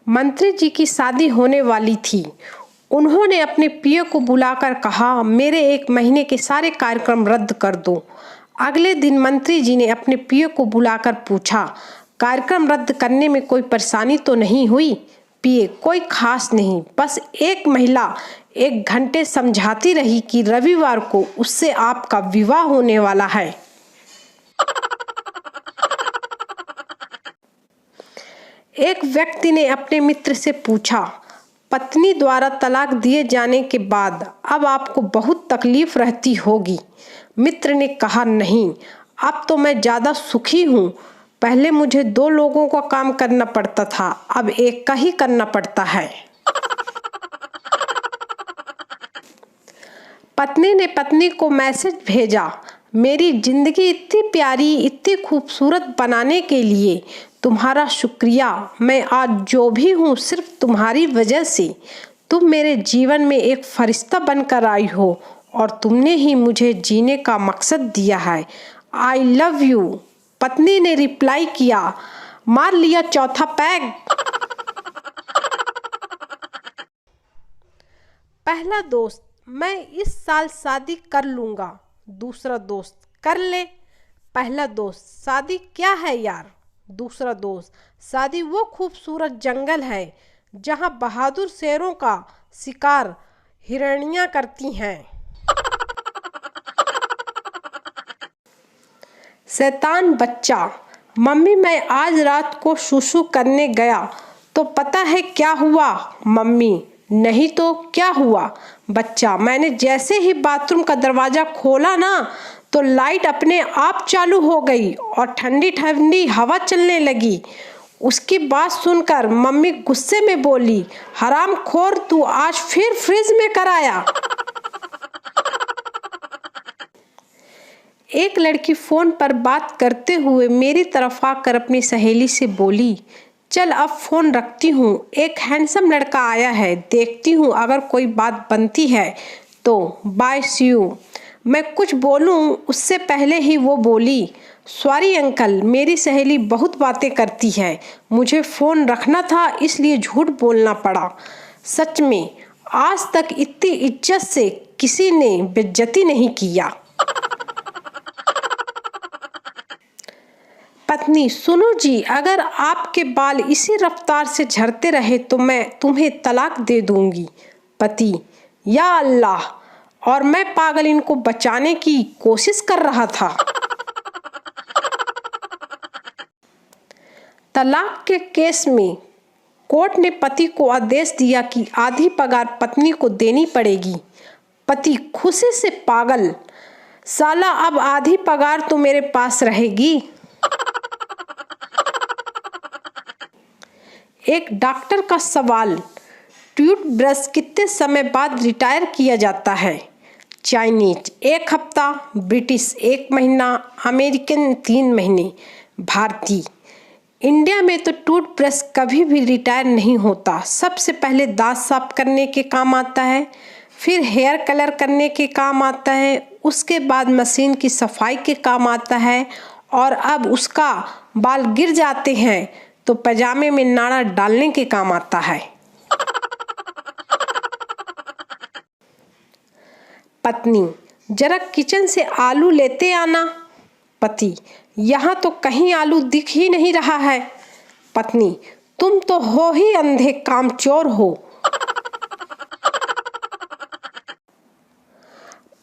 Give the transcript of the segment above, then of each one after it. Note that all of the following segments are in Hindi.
मंत्री जी की शादी होने वाली थी। उन्होंने अपने पीए को बुलाकर कहा, मेरे 1 महीने के सारे कार्यक्रम रद्द कर दो। अगले दिन मंत्री जी ने अपने पीए को बुलाकर पूछा, कार्यक्रम रद्द करने में कोई परेशानी तो नहीं हुई? पीए, कोई खास नहीं, बस एक महिला 1 घंटे समझाती रही कि रविवार को उससे आपका विवाह होने वाला है। एक व्यक्ति ने अपने मित्र से पूछा, पत्नी द्वारा तलाक दिए जाने के बाद अब आपको बहुत तकलीफ रहती होगी। मित्र ने कहा, नहीं, अब तो मैं ज़्यादा सुखी हूँ। पहले मुझे 2 लोगों का काम करना पड़ता था, अब एक का ही करना पड़ता है। पत्नी ने पत्नी को मैसेज भेजा, मेरी जिंदगी इतनी प्यारी, इतनी खूबसूरत बनाने के लिए तुम्हारा शुक्रिया। मैं आज जो भी हूँ सिर्फ तुम्हारी वजह से। तुम मेरे जीवन में एक फरिश्ता बनकर आई हो और तुमने ही मुझे जीने का मकसद दिया है। I love you. पत्नी ने रिप्लाई किया, मार लिया चौथा पैग। पहला दोस्त, मैं इस साल शादी कर लूँगा। दूसरा दोस्त, कर ले। पहला दोस्त, शादी क्या है यार? दूसरा दोस्त, शादी वो खूबसूरत जंगल है जहाँ बहादुर शेरों का शिकार हिरणियाँ करती हैं। शैतान बच्चा, मम्मी मैं आज रात को सुसु करने गया तो पता है क्या हुआ? मम्मी, नहीं तो क्या हुआ? बच्चा, मैंने जैसे ही बाथरूम का दरवाजा खोला ना तो लाइट अपने आप चालू हो गई और ठंडी ठंडी हवा चलने लगी। उसकी बात सुनकर मम्मी गुस्से में बोली, हरामखोर, तू आज फिर फ्रिज में कराया। एक लड़की फोन पर बात करते हुए मेरी तरफ आकर अपनी सहेली से बोली, चल अब फोन रखती हूँ, एक हैंडसम लड़का आया है, देखती हूँ अगर कोई बात बनती है तो बाय सी यू। मैं कुछ बोलूं उससे पहले ही वो बोली, सॉरी अंकल, मेरी सहेली बहुत बातें करती है, मुझे फ़ोन रखना था इसलिए झूठ बोलना पड़ा। सच में आज तक इतनी इज्जत से किसी ने बेइज्जती नहीं किया। पत्नी, सुनो जी, अगर आपके बाल इसी रफ्तार से झड़ते रहे तो मैं तुम्हें तलाक दे दूंगी। पति, या अल्लाह, और मैं पागल इनको बचाने की कोशिश कर रहा था। तलाक के केस में कोर्ट ने पति को आदेश दिया कि आधी पगार पत्नी को देनी पड़ेगी। पति खुशी से पागल, साला अब आधी पगार तो मेरे पास रहेगी। एक डॉक्टर का सवाल, टूथब्रश कितने समय बाद रिटायर किया जाता है? चाइनीज 1 हफ्ता, ब्रिटिश 1 महीना, अमेरिकन 3 महीने, भारतीय। इंडिया में तो टूथब्रश कभी भी रिटायर नहीं होता। सबसे पहले दांत साफ करने के काम आता है, फिर हेयर कलर करने के काम आता है, उसके बाद मशीन की सफाई के काम आता है, और अब उसका बाल गिर जाते हैं तो पजामे में नाड़ा डालने के काम आता है। पत्नी, जरा किचन से आलू लेते आना। पति, यहाँ तो कहीं आलू दिख ही नहीं रहा है। पत्नी, तुम तो हो ही अंधे कामचोर हो।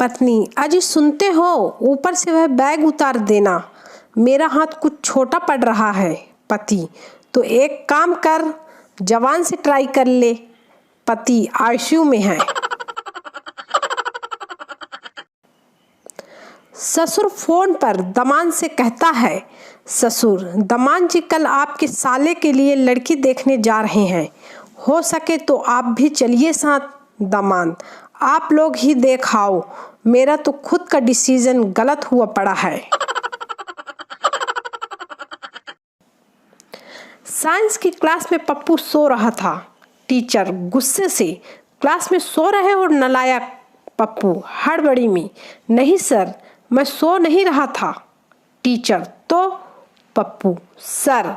पत्नी, अजी सुनते हो, ऊपर से वह बैग उतार देना, मेरा हाथ कुछ छोटा पड़ रहा है। पति, तो एक काम कर, जवान से ट्राई कर ले। पति आईसीयू में है। ससुर फोन पर दमाद से कहता है, ससुर, दमाद जी कल आपके साले के लिए लड़की देखने जा रहे हैं, हो सके तो आप भी चलिए साथ। दमाद, आप लोग ही देखाओ, मेरा तो खुद का डिसीजन गलत हुआ पड़ा है। साइंस की क्लास में पप्पू सो रहा था। टीचर गुस्से से, क्लास में सो रहे हो नालायक? पप्पू हड़बड़ी में, नहीं सर, मैं सो नहीं रहा था। टीचर, तो? पप्पू, सर,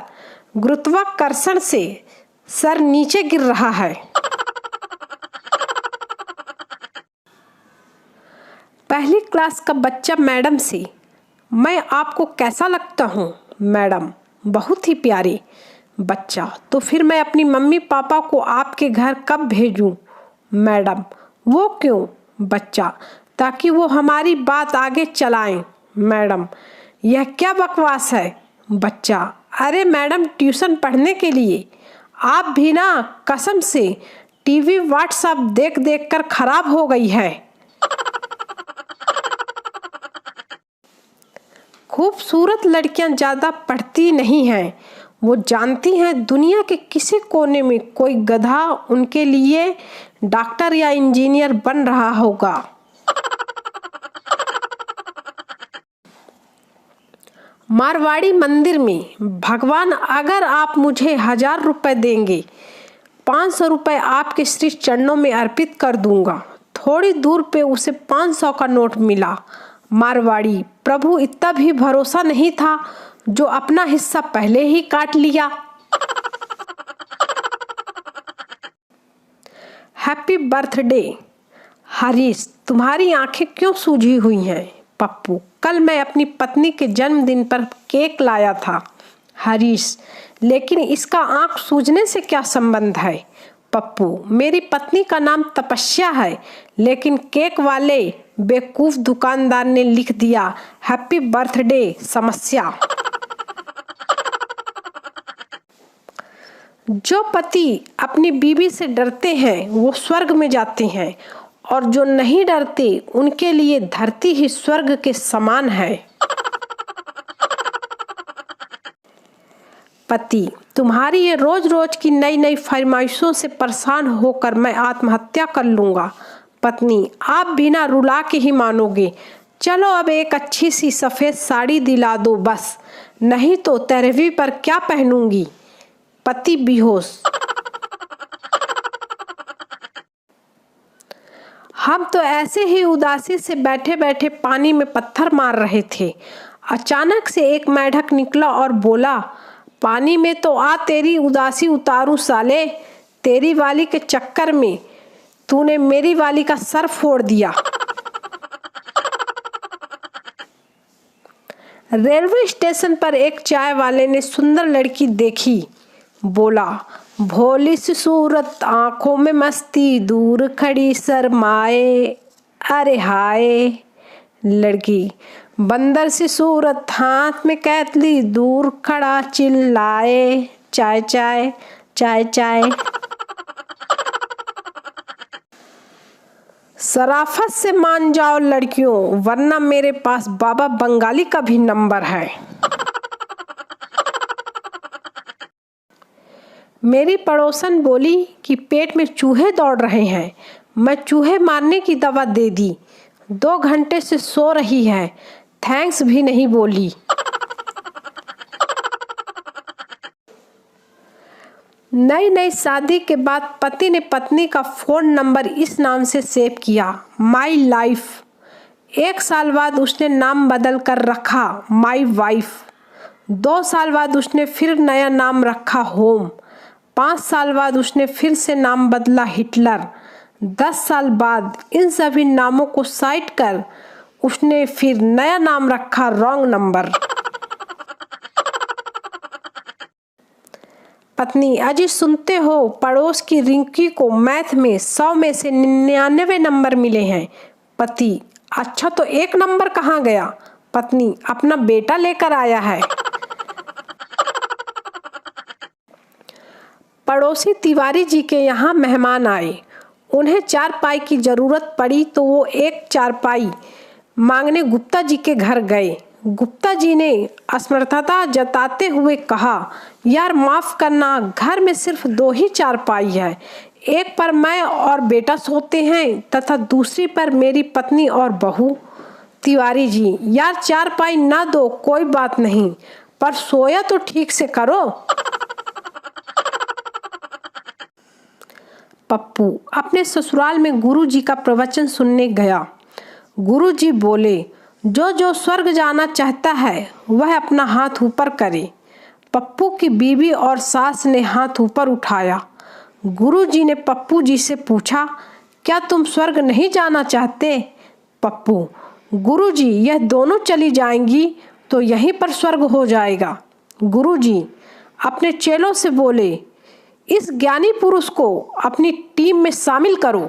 गुरुत्वाकर्षण से सर नीचे गिर रहा है। पहली क्लास का बच्चा मैडम से, मैं आपको कैसा लगता हूँ? मैडम, बहुत ही प्यारे। बच्चा, तो फिर मैं अपनी मम्मी पापा को आपके घर कब भेजूं? मैडम, वो क्यों? बच्चा, ताकि वो हमारी बात आगे चलाएं। मैडम, यह क्या बकवास है? बच्चा, अरे मैडम, ट्यूशन पढ़ने के लिए। आप भी ना, कसम से टीवी व्हाट्सएप देख देख कर खराब हो गई है। खूबसूरत लड़कियां ज़्यादा पढ़ती नहीं हैं। वो जानती हैं दुनिया के किसी कोने में कोई गधा उनके लिए डॉक्टर या इंजीनियर बन रहा होगा। मारवाड़ी मंदिर में, भगवान, अगर आप मुझे 1000 रुपए देंगे, 500 रुपए आपके श्री चरणों में अर्पित कर दूंगा। थोड़ी दूर पे उसे 500 का नोट मिला। मारवाड़ी, प्रभु, इतना भी भरोसा नहीं था जो अपना हिस्सा पहले ही काट लिया। Happy birthday. हरीश, तुम्हारी आंखें क्यों सूजी हुई हैं? पप्पू, कल मैं अपनी पत्नी के जन्मदिन पर केक लाया था। हरीश, लेकिन इसका आंख सूजने से क्या संबंध है? पप्पू, मेरी पत्नी का नाम तपस्या है, लेकिन केक वाले बेवकूफ दुकानदार ने लिख दिया हैप्पी बर्थडे समस्या। जो पति अपनी बीवी से डरते हैं वो स्वर्ग में जाते हैं, और जो नहीं डरते उनके लिए धरती ही स्वर्ग के समान है। पति, तुम्हारी ये रोज रोज की नई नई फरमाइशों से परेशान होकर मैं आत्महत्या कर लूंगा। पत्नी, आप भी ना रुला के ही मानोगे। चलो अब एक अच्छी सी सफेद साड़ी दिला दो बस, नहीं तो 13वीं पर क्या पहनूंगी। पति बेहोश। हम तो ऐसे ही उदासी से बैठे बैठे पानी में पत्थर मार रहे थे। अचानक से एक मेढक निकला और बोला, पानी में तो आ तेरी उदासी उतारूं साले। तेरी वाली के चक्कर में तूने मेरी वाली का सर फोड़ दिया। रेलवे स्टेशन पर एक चाय वाले ने सुंदर लड़की देखी। बोला, भोली सी सूरत, आंखों में मस्ती, दूर खड़ी शर्माए, अरे हाय। लड़की, बंदर सी सूरत, हाथ में कैतली, दूर खड़ा चिल्लाए, चाय चाय चाय चाय। शराफत से मान जाओ लड़कियों, वरना मेरे पास बाबा बंगाली का भी नंबर है। मेरी पड़ोसन बोली कि पेट में चूहे दौड़ रहे हैं। मैं चूहे मारने की दवा दे दी। 2 घंटे से सो रही है, थैंक्स भी नहीं बोली। नई नई शादी के बाद पति ने पत्नी का फोन नंबर इस नाम से सेव किया, माई लाइफ। 1 साल बाद उसने नाम बदल कर रखा माई वाइफ। 2 साल बाद उसने फिर नया नाम रखा होम। 5 साल बाद उसने फिर से नाम बदला हिटलर। 10 साल बाद इन सभी नामों को साइड कर उसने फिर नया नाम रखा रॉन्ग नंबर। पत्नी, अजी सुनते हो, पड़ोस की रिंकी को मैथ में 100 में से 99 नंबर मिले हैं। पति, अच्छा तो 1 नंबर कहाँ गया? पत्नी, अपना बेटा लेकर आया है। पड़ोसी तिवारी जी के यहाँ मेहमान आए। उन्हें चारपाई की जरूरत पड़ी तो वो एक चारपाई मांगने गुप्ता जी के घर गए। गुप्ता जी ने असमर्थता जताते हुए कहा, यार माफ करना, घर में सिर्फ 2 ही चारपाई है। एक पर मैं और बेटा सोते हैं तथा दूसरी पर मेरी पत्नी और बहू। तिवारी जी, यार चारपाई ना दो कोई बात नहीं, पर सोया तो ठीक से करो। पप्पू अपने ससुराल में गुरुजी का प्रवचन सुनने गया। गुरुजी बोले, जो जो स्वर्ग जाना चाहता है वह अपना हाथ ऊपर करे। पप्पू की बीवी और सास ने हाथ ऊपर उठाया। गुरुजी ने पप्पू जी से पूछा, क्या तुम स्वर्ग नहीं जाना चाहते? पप्पू, गुरुजी यह दोनों चली जाएंगी तो यहीं पर स्वर्ग हो जाएगा। गुरुजी अपने चेलों से बोले, इस ज्ञानी पुरुष को अपनी टीम में शामिल करो।